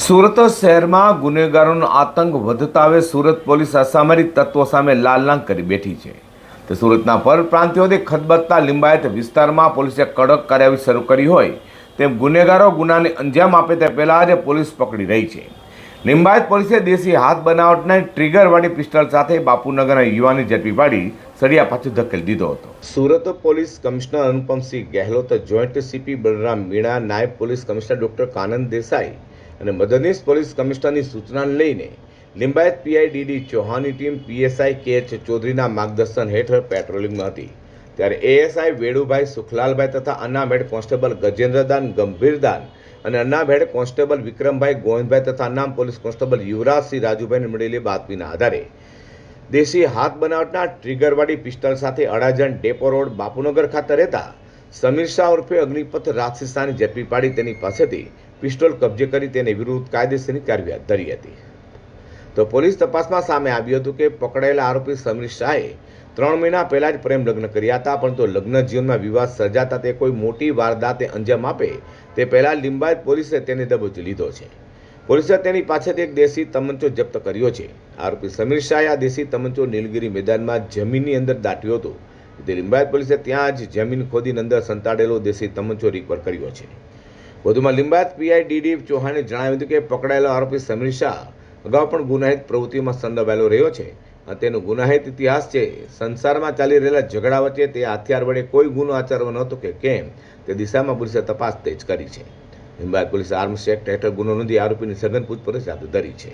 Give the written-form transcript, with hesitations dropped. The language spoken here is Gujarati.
સુરત શહેરમાં ગુનેગારોનો આતંક વધતા હવે સુરત પોલીસ અસામરિક તત્વો સામે લાલલાંક કરી બેઠી છે. તે સુરતના પરપ્રાંતિયોથી ખદબદતા લિંબાયત વિસ્તારમાં પોલીસે કડક કાર્યવાહી શરૂ કરી હોય તેમ ગુનેગારો ગુનાને અંજામ આપે તે પહેલાં જ પોલીસ પકડી રહી છે. લિંબાયત પોલીસે દેશી હાથ બનાવટના ટ્રિગરવાળી પિસ્ટલ સાથે બાપુનગરના યુવાનને ઝડપી પાડી સળિયા પાછળ ધકેલી દીધો હતો. Surat police commissioner Anupamsinh Gahlaut, joint CP Balram Meena, નાયબ police commissioner doctor Kanan Desai અને મદદનીશ પોલીસ કમિશનરની સૂચનાને લઈને લિંબાયત પીઆઈડીડી ચૌહાણની ટીમ પીએસઆઈ કે.એચ. ચૌધરીના માર્ગદર્શન હેઠળ પેટ્રોલિંગમાં હતી. ત્યારે એએસઆઈ વેડુભાઈ સુખલાલભાઈ તથા અનામ હેડ કોન્સ્ટેબલ ગજેન્દ્રદાન ગંભીરદાન અને અનામ હેડ કોન્સ્ટેબલ વિક્રમભાઈ ગોવિંદભાઈ તથા અનામ પોલીસ કોન્સ્ટેબલ યુવરાજસિંહ રાજુભાઈને મળેલી બાતમીના આધારે દેશી હાથ બનાવટના ટ્રિગરવાળી પિસ્તલ સાથે અડાજણ ડેપો રોડ બાપુનગર ખાતે રહેતા સમીર શાહ ઉર્ફે અગ્નિપથ રાજસિંહ શાહને ઝડપી પાડી તેની પાસેથી પિસ્તોલ કબજે કરી તેની વિરુદ્ધ કાયદેસરની કાર્યવાહી હાથ ધરી હતી. તો પોલીસ તપાસમાં સામે આવ્યું હતું કે પકડાયેલા આરોપી સમીર શાહે 3 મહિના પહેલા જ પ્રેમ લગ્ન કર્યા હતા, પરંતુ લગ્ન જીવનમાં વિવાદ સર્જાતા તે કોઈ મોટી વારદાતે અંજામ આપે તે પહેલા લિંબાયત પોલીસે તેને દબોચી લીધો છે. પોલીસે તેની પાસેથી એક દેશી તમંચો જપ્ત કર્યો છે. આરોપી સમીર શાહે આ દેશી તમંચો નીલગિરી મેદાનમાં જમીનની અંદર દાટ્યો હતો. તે લિંબાયત પોલીસે ત્યાં જ જમીન ખોદીને અંદર સંતાડેલો દેશી તમંચો રિકવર કર્યો છે. વધુમાં લિંબાયત પીઆઈડીડી ચૌહાણે જણાવ્યું હતું કે પકડાયેલો આરોપી સમીર શાહ અગાઉ પણ ગુનાહિત પ્રવૃત્તિમાં સંડોવાયેલો રહ્યો છે અને તેનો ગુનાહિત ઇતિહાસ છે. સંસારમાં ચાલી રહેલા ઝઘડા વચ્ચે તે હથિયાર વડે કોઈ ગુનો આચરવાનો હતો કે કેમ તે દિશામાં પોલીસે તપાસ તેજ કરી છે. લિંબાયત પોલીસે આર્મ્સ એક્ટ હેઠળ ગુનો નોંધી આરોપીની સઘન પૂછપરછ હાથ ધરી છે.